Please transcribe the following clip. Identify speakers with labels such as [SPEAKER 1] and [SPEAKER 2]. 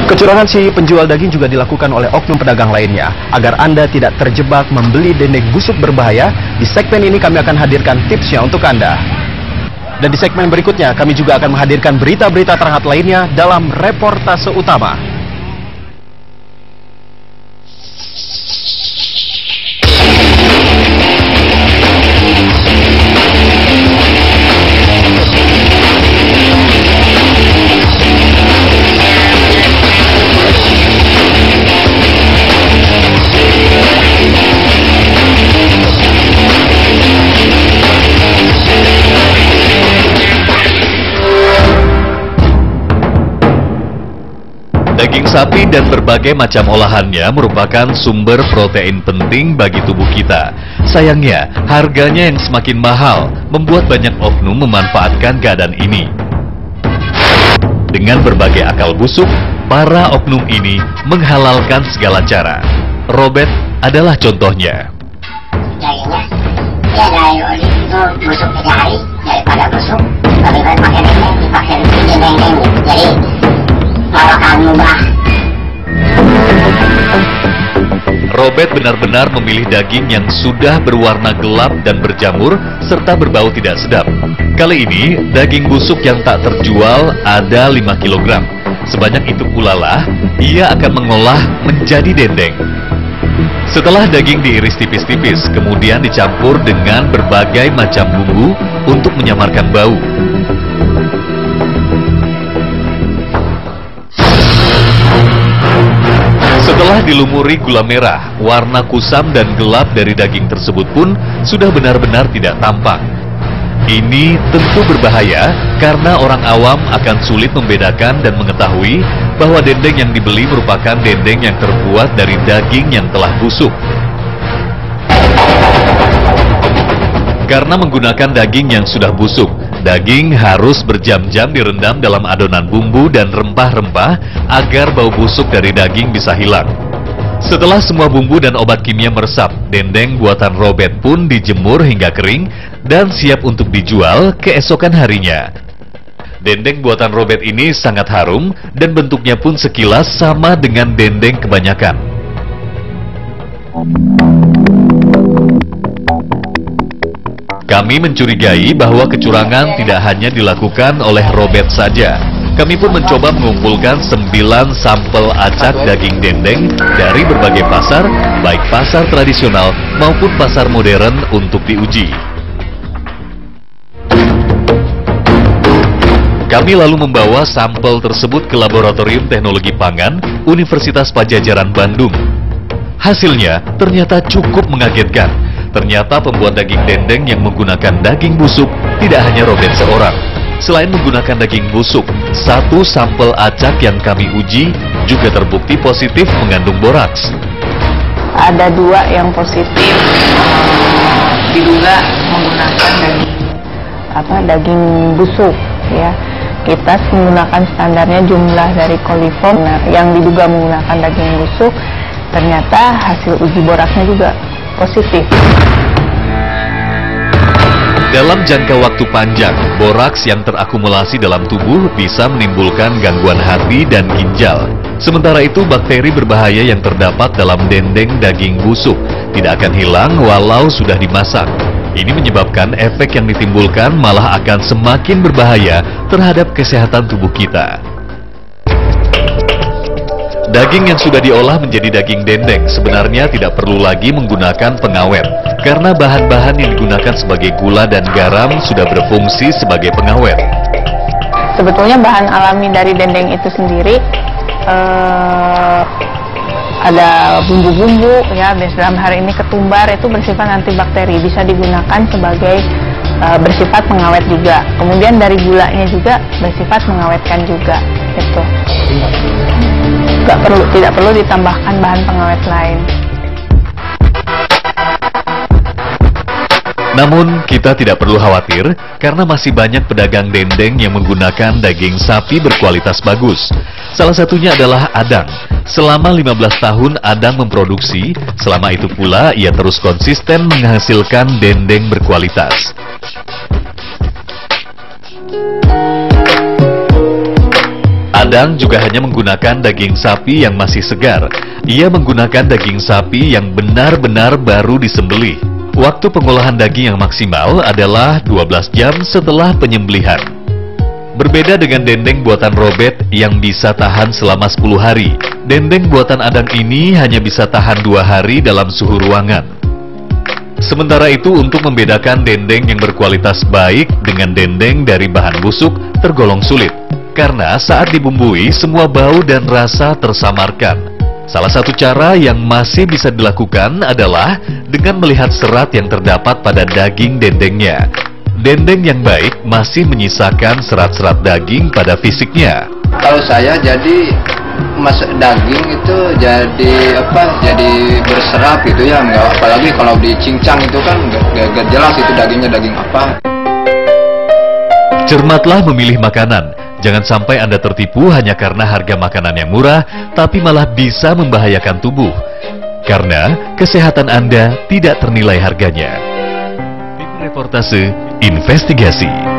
[SPEAKER 1] Kecurangan si penjual daging juga dilakukan oleh oknum pedagang lainnya. Agar Anda tidak terjebak membeli dendeng busuk berbahaya, di segmen ini kami akan hadirkan tipsnya untuk Anda. Dan di segmen berikutnya, kami juga akan menghadirkan berita-berita terhangat lainnya dalam reportase utama.
[SPEAKER 2] Daging sapi dan berbagai macam olahannya merupakan sumber protein penting bagi tubuh kita. Sayangnya, harganya yang semakin mahal membuat banyak oknum memanfaatkan keadaan ini. Dengan berbagai akal busuk, para oknum ini menghalalkan segala cara. Robert adalah contohnya.
[SPEAKER 3] Dagingnya, ya dari itu busuk 3 hari, daripada busuk, lebih baik pakai dendeng, dipakai dendeng. Jadi makan mubah.
[SPEAKER 2] Robert benar-benar memilih daging yang sudah berwarna gelap dan berjamur serta berbau tidak sedap. Kali ini, daging busuk yang tak terjual ada 5 kg. Sebanyak itu pula lah, ia akan mengolah menjadi dendeng. Setelah daging diiris tipis-tipis, kemudian dicampur dengan berbagai macam bumbu untuk menyamarkan bau. Setelah dilumuri gula merah, warna kusam dan gelap dari daging tersebut pun sudah benar-benar tidak tampak. Ini tentu berbahaya karena orang awam akan sulit membedakan dan mengetahui bahwa dendeng yang dibeli merupakan dendeng yang terbuat dari daging yang telah busuk. Karena menggunakan daging yang sudah busuk, daging harus berjam-jam direndam dalam adonan bumbu dan rempah-rempah agar bau busuk dari daging bisa hilang. Setelah semua bumbu dan obat kimia meresap, dendeng buatan Robert pun dijemur hingga kering dan siap untuk dijual keesokan harinya. Dendeng buatan Robert ini sangat harum dan bentuknya pun sekilas sama dengan dendeng kebanyakan. Kami mencurigai bahwa kecurangan tidak hanya dilakukan oleh Robert saja. Kami pun mencoba mengumpulkan 9 sampel acak daging dendeng dari berbagai pasar, baik pasar tradisional maupun pasar modern untuk diuji. Kami lalu membawa sampel tersebut ke Laboratorium Teknologi Pangan Universitas Padjadjaran Bandung. Hasilnya ternyata cukup mengagetkan. Ternyata pembuat daging dendeng yang menggunakan daging busuk tidak hanya Robert seorang. Selain menggunakan daging busuk, 1 sampel acak yang kami uji juga terbukti positif mengandung boraks.
[SPEAKER 4] Ada 2 yang positif, diduga menggunakan daging busuk, ya. Kita menggunakan standarnya jumlah dari koliform yang diduga menggunakan daging busuk. Ternyata hasil uji boraksnya juga positif.
[SPEAKER 2] Dalam jangka waktu panjang, boraks yang terakumulasi dalam tubuh bisa menimbulkan gangguan hati dan ginjal. Sementara itu, bakteri berbahaya yang terdapat dalam dendeng daging busuk tidak akan hilang walau sudah dimasak. Ini menyebabkan efek yang ditimbulkan malah akan semakin berbahaya terhadap kesehatan tubuh kita. Daging yang sudah diolah menjadi daging dendeng sebenarnya tidak perlu lagi menggunakan pengawet, karena bahan-bahan yang digunakan sebagai gula dan garam sudah berfungsi sebagai pengawet.
[SPEAKER 4] Sebetulnya bahan alami dari dendeng itu sendiri ada bumbu-bumbu, ya. Dalam hari ini ketumbar itu bersifat antibakteri, bisa digunakan sebagai bersifat pengawet juga. Kemudian dari gulanya juga bersifat mengawetkan juga, gitu. Tidak perlu ditambahkan bahan pengawet lain.
[SPEAKER 2] Namun, kita tidak perlu khawatir karena masih banyak pedagang dendeng yang menggunakan daging sapi berkualitas bagus. Salah satunya adalah Adang. Selama 15 tahun Adang memproduksi, selama itu pula ia terus konsisten menghasilkan dendeng berkualitas. Adang juga hanya menggunakan daging sapi yang masih segar. Ia menggunakan daging sapi yang benar-benar baru disembelih. Waktu pengolahan daging yang maksimal adalah 12 jam setelah penyembelihan. Berbeda dengan dendeng buatan Robert yang bisa tahan selama 10 hari. Dendeng buatan Adang ini hanya bisa tahan 2 hari dalam suhu ruangan. Sementara itu, untuk membedakan dendeng yang berkualitas baik dengan dendeng dari bahan busuk tergolong sulit. Karena saat dibumbui, semua bau dan rasa tersamarkan. Salah satu cara yang masih bisa dilakukan adalah dengan melihat serat yang terdapat pada daging dendengnya. Dendeng yang baik masih menyisakan serat-serat daging pada fisiknya.
[SPEAKER 5] Kalau saya jadi masak daging itu jadi berserap gitu ya, apalagi kalau dicincang itu kan gak jelas itu dagingnya daging apa.
[SPEAKER 2] Cermatlah memilih makanan. Jangan sampai Anda tertipu hanya karena harga makanan yang murah, tapi malah bisa membahayakan tubuh. Karena kesehatan Anda tidak ternilai harganya. Tim Reportase Investigasi.